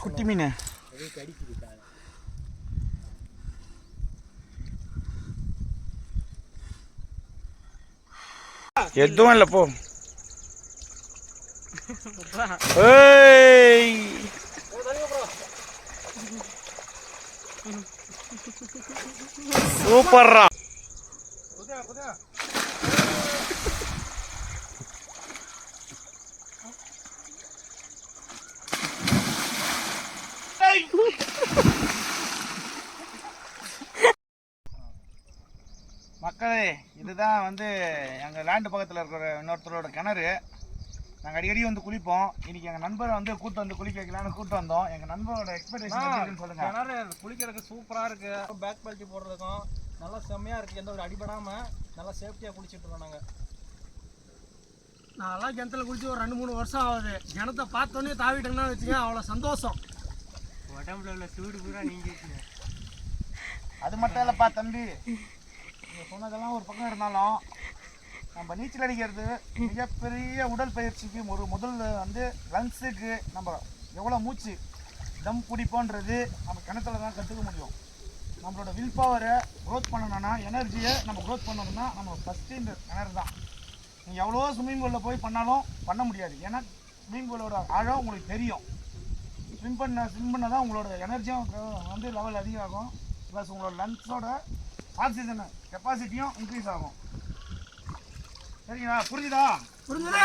குட்டி மீன் எதுவும் இல்லை போ. சூப்பர்ரா. மக்களே, இதுதான் வந்து எங்கள் லேண்டு பக்கத்தில் இருக்கிற இன்னொருத்தரோட கிணறு. நாங்கள் அடிக்கடி வந்து குளிப்போம். இன்னைக்கு எங்கள் நண்பரை வந்து கூட்டு வந்து குளிக்க வைக்கலான்னு கூட்டு வந்தோம். எங்கள் நண்பரோட எக்ஸ்பெக்டேஷன் சொல்லுங்க. கிணறு குளிக்கிறதுக்கு சூப்பராக இருக்கு. பேக் பல்ட்டி போடுறதுக்கும் நல்லா செம்மையா இருக்கு. எந்த ஒரு அடிபடாமல் நல்லா சேஃப்டியாக குளிச்சுட்டு இருக்கோம். நான்லாம் கிணத்துல குளிச்சு ஒரு 2-3 வருஷம் ஆகுது. கிணத்தை பார்த்தோன்னே தாவிட்டேன்னா வச்சுக்கேன், அவ்வளோ சந்தோஷம். உடம்புல உள்ள சூடு பூரா நீங்க. அது மட்டும் இல்லைப்பா தம்பி, நீங்கள் சொன்னதெல்லாம் ஒரு பக்கம் இருந்தாலும் நம்ம நீச்சல் அடிக்கிறது மிகப்பெரிய உடல் பயிற்சிக்கு ஒரு முதல் வந்து லங்ஸுக்கு நம்ம எவ்வளோ மூச்சு தம் பிடிப்போன்றது நம்ம கிணத்துல தான் கற்றுக்க முடியும். நம்மளோட வில் பவரை க்ரோத் பண்ணணும்னா, எனர்ஜியை நம்ம க்ரோத் பண்ணணும்னா நம்ம ஃபஸ்ட்டு இந்த கிணறு தான். நீங்கள் எவ்வளோ ஸ்விம்மிங் பூலில் போய் பண்ணாலும் பண்ண முடியாது. ஏன்னா ஸ்விம்மிங் பூலோட ஆழம் உங்களுக்கு தெரியும். ஸ்விம் பண்ண தான் உங்களோட எனர்ஜியும் வந்து லெவல் அதிகமாகும். ப்ளஸ் உங்களோட லங்ஸோட ஆக்சிஜன் கெப்பாசிட்டியும் இன்க்ரீஸ் ஆகும். சரிங்களா? புரிஞ்சுதா? புரிஞ்சுதே.